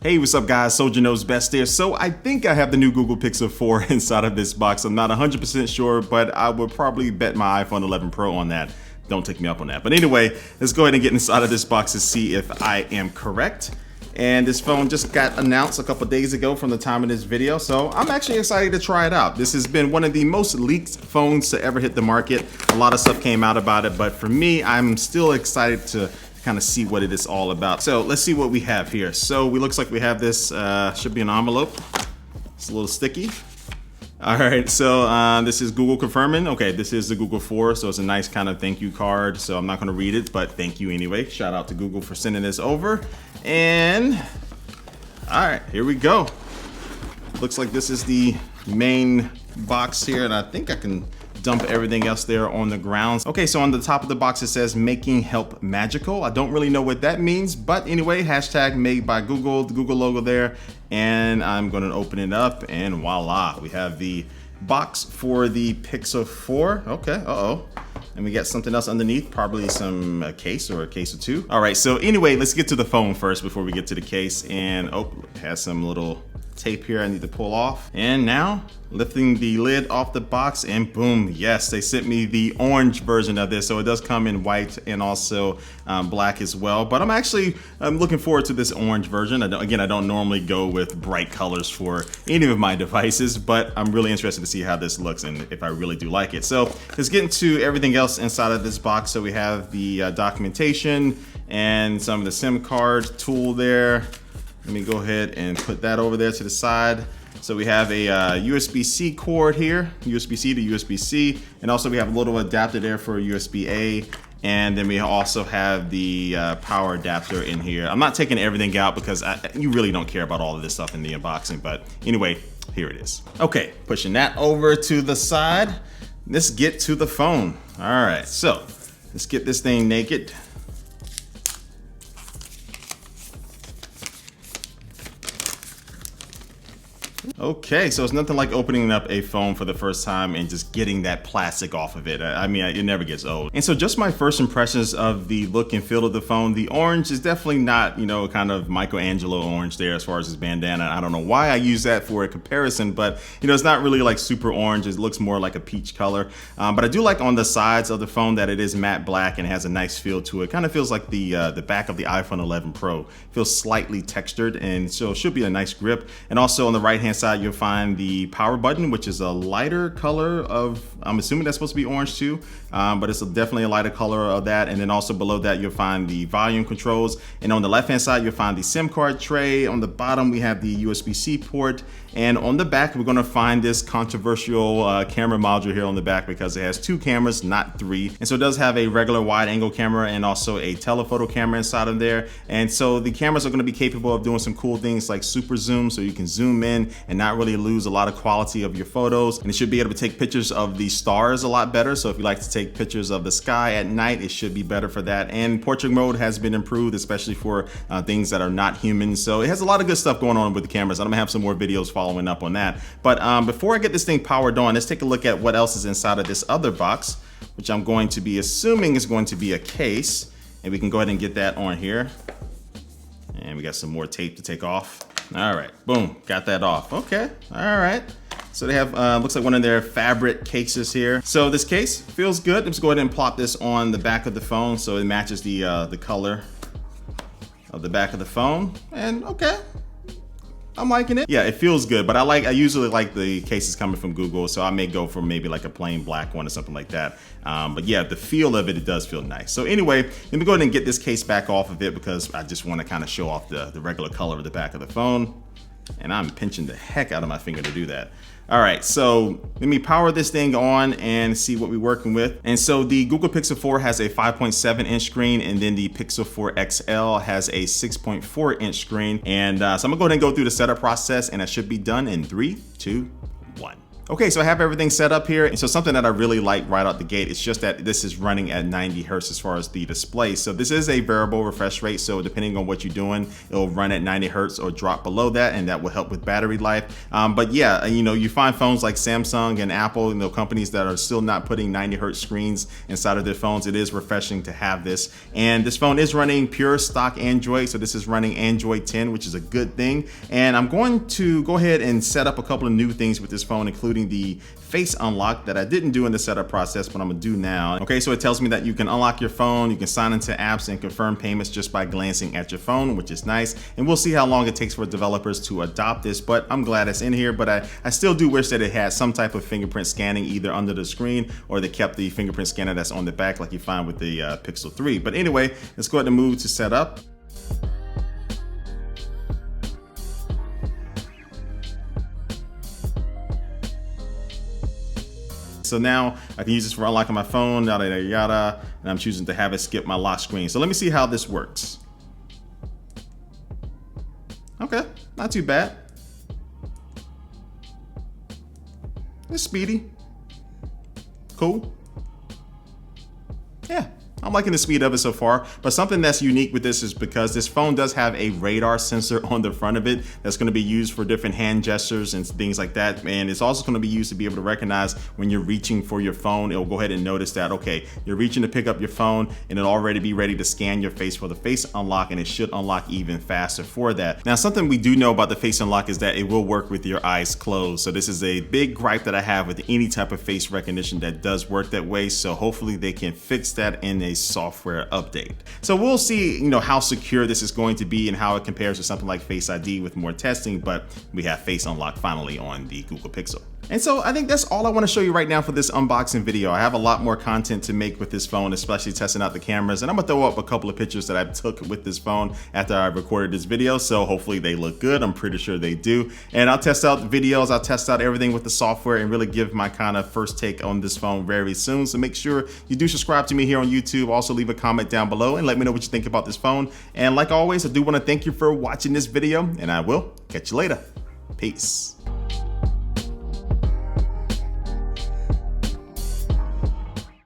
Hey, what's up guys? Soldier Knows Best here. So I think I have the new Google Pixel 4 inside of this box. I'm not 100% sure, but I would probably bet my iPhone 11 Pro on that. Don't take me up on that. But anyway, let's go ahead and get inside of this box to see if I am correct. And this phone just got announced a couple days ago from the time of this video, so I'm actually excited to try it out. This has been one of the most leaked phones to ever hit the market. A lot of stuff came out about it, but for me, I'm still excited to kind of see what it is all about. So let's see what we have here. So we looks like we have this, should be an envelope. It's a little sticky. All right, so this is Google confirming. Okay, this is the Google 4, so it's a nice kind of thank you card. So I'm not gonna read it, but thank you anyway. Shout out to Google for sending this over. And all right, here we go. Looks like this is the main box here, and I think I can dump everything else there on the ground. Okay, so on the top of the box it says making help magical. I don't really know what that means, but anyway, hashtag made by Google, the Google logo there. And I'm gonna open it up and voila, we have the box for the Pixel 4. Okay, uh-oh. And we got something else underneath, probably some case or a case or two. All right, so anyway, let's get to the phone first before we get to the case. And oh, it has some little tape here I need to pull off. And now lifting the lid off the box and boom, yes, they sent me the orange version of this. So it does come in white and also black as well. But I'm looking forward to this orange version. Again, I don't normally go with bright colors for any of my devices, but I'm really interested to see how this looks and if I really do like it. So let's get into everything else inside of this box. So we have the documentation and some of the SIM card tool there. Let me go ahead and put that over there to the side. So we have a USB-C cord here, USB-C to USB-C, and also we have a little adapter there for USB-A, and then we also have the power adapter in here. I'm not taking everything out because you really don't care about all of this stuff in the unboxing, but anyway, here it is. Okay, pushing that over to the side. Let's get to the phone. All right, so let's get this thing naked. Okay, so it's nothing like opening up a phone for the first time and just getting that plastic off of it. I mean, it never gets old. And so just my first impressions of the look and feel of the phone, the orange is definitely not, you know, kind of Michelangelo orange there as far as his bandana. I don't know why I use that for a comparison, but you know, it's not really like super orange. It looks more like a peach color. But I do like on the sides of the phone that it is matte black and has a nice feel to it. Kind of feels like the back of the iPhone 11 Pro. It feels slightly textured, and so it should be a nice grip. And also on the right-hand side, you'll find the power button, which is a lighter color of, I'm assuming that's supposed to be orange too, but it's definitely a lighter color of that. And then also below that, you'll find the volume controls. And on the left-hand side, you'll find the SIM card tray. On the bottom, we have the USB-C port. And on the back, we're gonna find this controversial camera module here on the back because it has two cameras, not three. And so it does have a regular wide angle camera and also a telephoto camera inside of there. And so the cameras are gonna be capable of doing some cool things like super zoom, so you can zoom in and not really lose a lot of quality of your photos. And it should be able to take pictures of the stars a lot better. So if you like to take pictures of the sky at night, it should be better for that. And portrait mode has been improved, especially for things that are not human. So it has a lot of good stuff going on with the cameras. I'm gonna have some more videos following up on that. But before I get this thing powered on, let's take a look at what else is inside of this other box, which I'm going to be assuming is going to be a case. And we can go ahead and get that on here. And we got some more tape to take off. All right, boom, got that off. Okay, all right. So they have, looks like one of their fabric cases here. So this case feels good. Let's go ahead and plop this on the back of the phone so it matches the color of the back of the phone. And okay, I'm liking it. Yeah, it feels good, but I usually like the cases coming from Google, so I may go for maybe like a plain black one or something like that. But yeah, the feel of it does feel nice. So anyway, let me go ahead and get this case back off of it because I just want to kind of show off the regular color of the back of the phone. And I'm pinching the heck out of my finger to do that. All right, so let me power this thing on and see what we're working with. And so the Google Pixel 4 has a 5.7 inch screen, and then the Pixel 4 XL has a 6.4 inch screen. And so I'm gonna go ahead and go through the setup process, and I should be done in 3, 2, 1. Okay, so I have everything set up here. And so something that I really like right out the gate is just that this is running at 90 hertz as far as the display. So this is a variable refresh rate. So depending on what you're doing, it'll run at 90 hertz or drop below that, and that will help with battery life. But yeah, you find phones like Samsung and Apple, companies that are still not putting 90 hertz screens inside of their phones. It is refreshing to have this. And this phone is running pure stock Android. So this is running Android 10, which is a good thing. And I'm going to go ahead and set up a couple of new things with this phone, including the face unlock that I didn't do in the setup process, but I'm gonna do now. Okay, so it tells me that you can unlock your phone, you can sign into apps and confirm payments just by glancing at your phone, which is nice. And we'll see how long it takes for developers to adopt this, but I'm glad it's in here. But I still do wish that it had some type of fingerprint scanning either under the screen, or they kept the fingerprint scanner that's on the back like you find with the Pixel 3. But anyway, let's go ahead and move to setup. So now I can use this for unlocking my phone, yada, yada, yada, and I'm choosing to have it skip my lock screen. So let me see how this works. Okay, not too bad. It's speedy. Cool. Yeah. I'm liking the speed of it so far, but something that's unique with this is because this phone does have a radar sensor on the front of it that's going to be used for different hand gestures and things like that. And it's also going to be used to be able to recognize when you're reaching for your phone. It'll go ahead and notice that, okay, you're reaching to pick up your phone, and it'll already be ready to scan your face for the face unlock, and it should unlock even faster for that. Now, something we do know about the face unlock is that it will work with your eyes closed. So this is a big gripe that I have with any type of face recognition that does work that way. So hopefully they can fix that in a software update. So we'll see, how secure this is going to be and how it compares to something like Face ID with more testing, but we have Face Unlock finally on the Google Pixel. And so I think that's all I want to show you right now for this unboxing video. I have a lot more content to make with this phone, especially testing out the cameras. And I'm gonna throw up a couple of pictures that I took with this phone after I recorded this video. So hopefully they look good. I'm pretty sure they do. And I'll test out the videos. I'll test out everything with the software and really give my kind of first take on this phone very soon. So make sure you do subscribe to me here on YouTube. Also leave a comment down below and let me know what you think about this phone. And like always, I do want to thank you for watching this video, and I will catch you later. Peace.